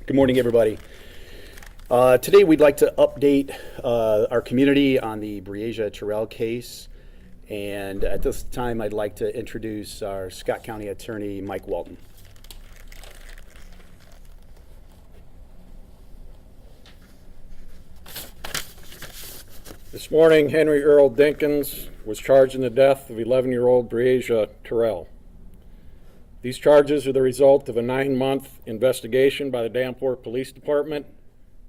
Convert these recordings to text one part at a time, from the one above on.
Good morning, everybody. Today we'd like to update our community on the Breasia Terrell case. And at this time, I'd like to introduce our Scott County Attorney Mike Walton. This morning, Henry Earl Dinkins was charged in the death of 11-year-old Breasia Terrell. These charges are the result of a 9-month investigation by the Davenport Police Department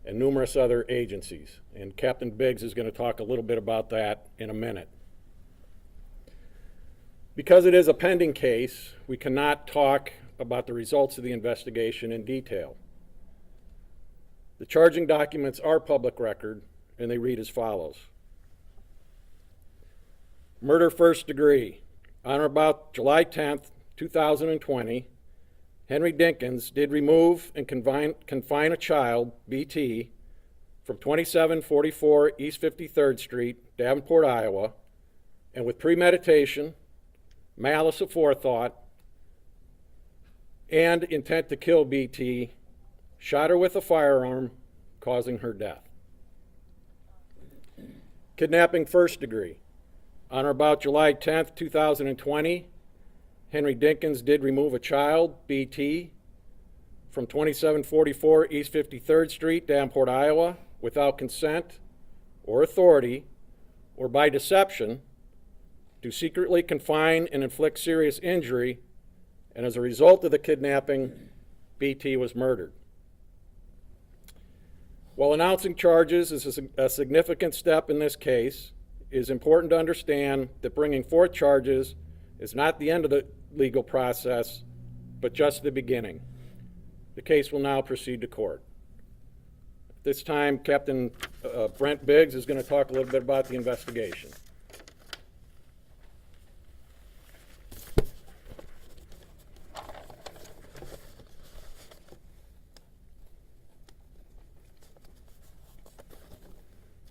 and numerous other agencies. And Captain Biggs is going to talk a little bit about that in a minute. Because it is a pending case, we cannot talk about the results of the investigation in detail. The charging documents are public record, and they read as follows. Murder first degree. On or about July 10th, 2020, Henry Dinkins did remove and confine a child, BT, from 2744 East 53rd Street, Davenport, Iowa, and with premeditation, malice aforethought, and intent to kill BT, shot her with a firearm, causing her death. Kidnapping first degree. On or about July 10th, 2020, Henry Dinkins did remove a child, BT, from 2744 East 53rd Street, Davenport, Iowa, without consent or authority or by deception to secretly confine and inflict serious injury, and as a result of the kidnapping, BT was murdered. While announcing charges is a significant step in this case, it is important to understand that bringing forth charges is not the end of the legal process, but just the beginning. The case will now proceed to court. At this time, Captain Brent Biggs is going to talk a little bit about the investigation.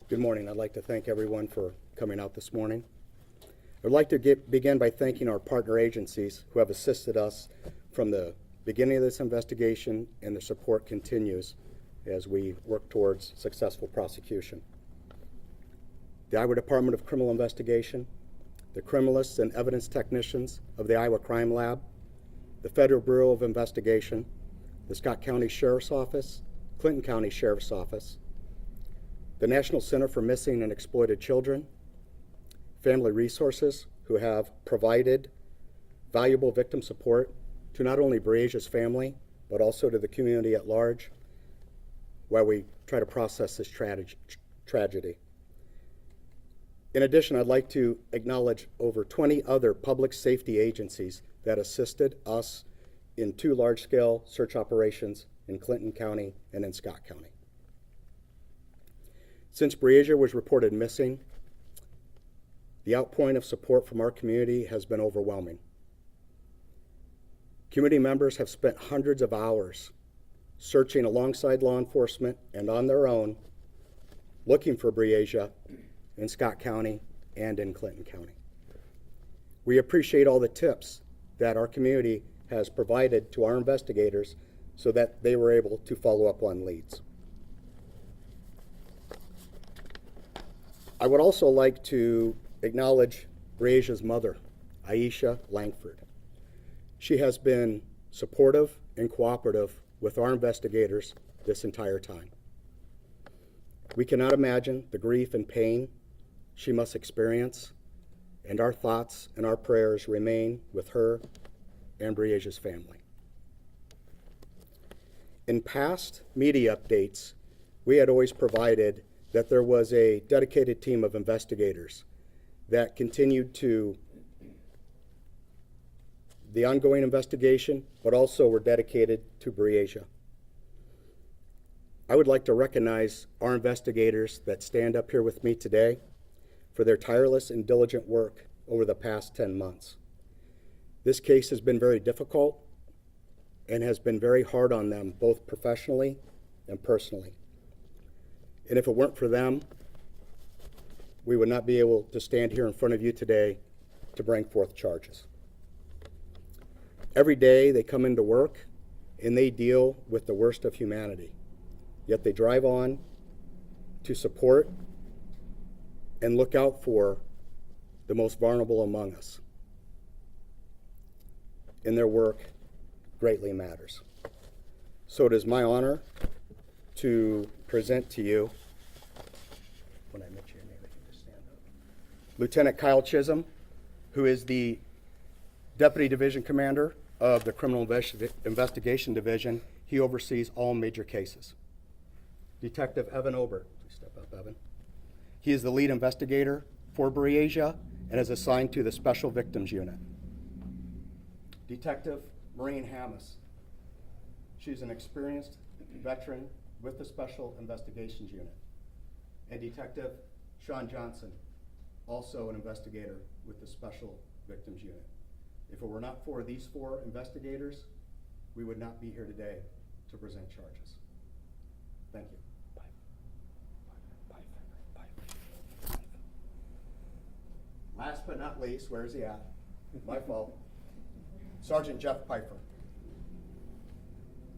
Good morning. I'd like to thank everyone for coming out this morning. I'd like to begin by thanking our partner agencies who have assisted us from the beginning of this investigation, and the support continues as we work towards successful prosecution. The Iowa Department of Criminal Investigation, the criminalists and evidence technicians of the Iowa Crime Lab, the Federal Bureau of Investigation, the Scott County Sheriff's Office, Clinton County Sheriff's Office, the National Center for Missing and Exploited Children, Family Resources, who have provided valuable victim support to not only Breasia's family, but also to the community at large, while we try to process this tragedy. In addition, I'd like to acknowledge over 20 other public safety agencies that assisted us in 2 large-scale search operations in Clinton County and in Scott County. Since Breasia was reported missing, the outpouring of support from our community has been overwhelming. Community members have spent hundreds of hours searching alongside law enforcement and on their own, looking for Breasia in Scott County and in Clinton County. We appreciate all the tips that our community has provided to our investigators so that they were able to follow up on leads. I would also like to acknowledge Breasia's mother, Aisha Langford. She has been supportive and cooperative with our investigators this entire time. We cannot imagine the grief and pain she must experience, and our thoughts and our prayers remain with her and Breasia's family. In past media updates, we had always provided that there was a dedicated team of investigators that continued to the ongoing investigation, but also were dedicated to Breasia. I would like to recognize our investigators that stand up here with me today for their tireless and diligent work over the past 10 months. This case has been very difficult and has been very hard on them, both professionally and personally. And if it weren't for them, we would not be able to stand here in front of you today to bring forth charges. Every day they come into work and they deal with the worst of humanity. Yet they drive on to support and look out for the most vulnerable among us. And their work greatly matters. So it is my honor to present to you, when I mention your name, if you just stand up, Lieutenant Kyle Chisholm, who is the Deputy Division Commander of the Criminal Investigation Division. He oversees all major cases. Detective Evan Ober, please step up, Evan. He is the lead investigator for Breasia and is assigned to the Special Victims Unit. Detective Maureen Hammes. She's an experienced veteran with the Special Investigations Unit. And Detective Sean Johnson, also an investigator with the Special Victims Unit. If it were not for these 4 investigators, we would not be here today to present charges. Thank you. Last but not least, where is he at? My fault. Sergeant Jeff Pfeiffer.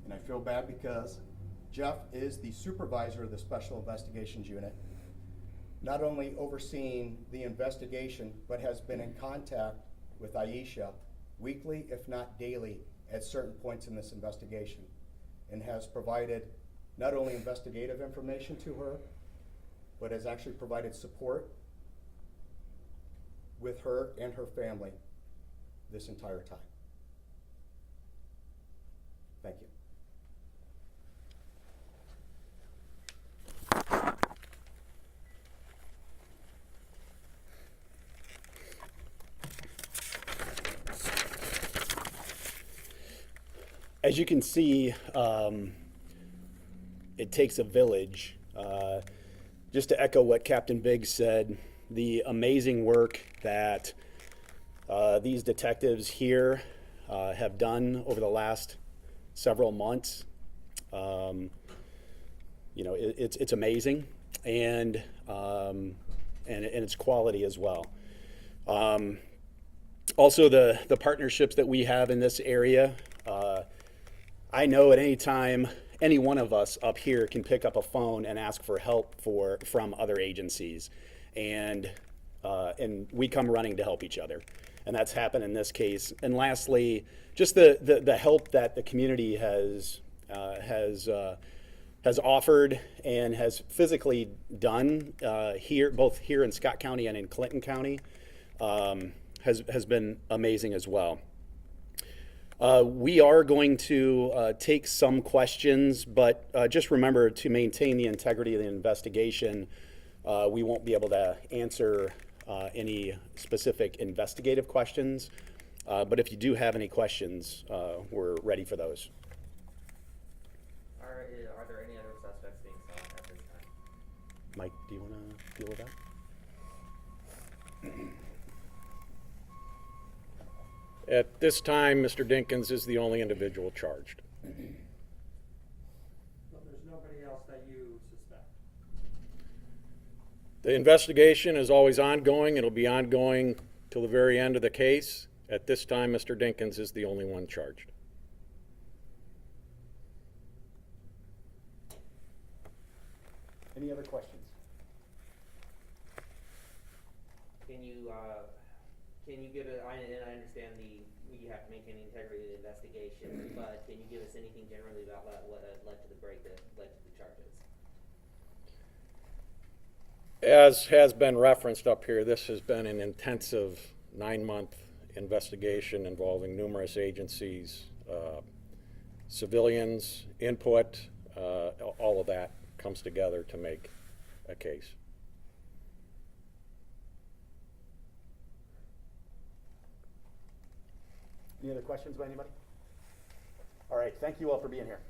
And I feel bad because Jeff is the supervisor of the Special Investigations Unit, not only overseeing the investigation, but has been in contact with Aisha weekly, if not daily, at certain points in this investigation, and has provided not only investigative information to her, but has actually provided support with her and her family this entire time. Thank you. As you can see, it takes a village. Just to echo what Captain Biggs said, the amazing work that these detectives here have done over the last several months, it's amazing, and its quality as well. Also, the partnerships that we have in this area. I know at any time, any one of us up here can pick up a phone and ask for help from other agencies, and we come running to help each other, and that's happened in this case. And lastly, just the help that the community has offered and has physically done here, both here in Scott County and in Clinton County, has been amazing as well. We are going to take some questions, but just remember to maintain the integrity of the investigation. We won't be able to answer any specific investigative questions, but if you do have any questions, we're ready for those. Are there any other suspects being sought at this time? Mike, do you want to deal with that? At this time, Mr. Dinkins is the only individual charged. But there's nobody else that you suspect? The investigation is always ongoing. It'll be ongoing till the very end of the case. At this time, Mr. Dinkins is the only one charged. Any other questions? Can you give it, and I understand you have to maintain the integrity of the investigation, but can you give us anything generally about what led to the break that led to the charges? As has been referenced up here, this has been an intensive 9-month investigation involving numerous agencies, civilians, input, all of that comes together to make a case. Any other questions by anybody? All right, thank you all for being here.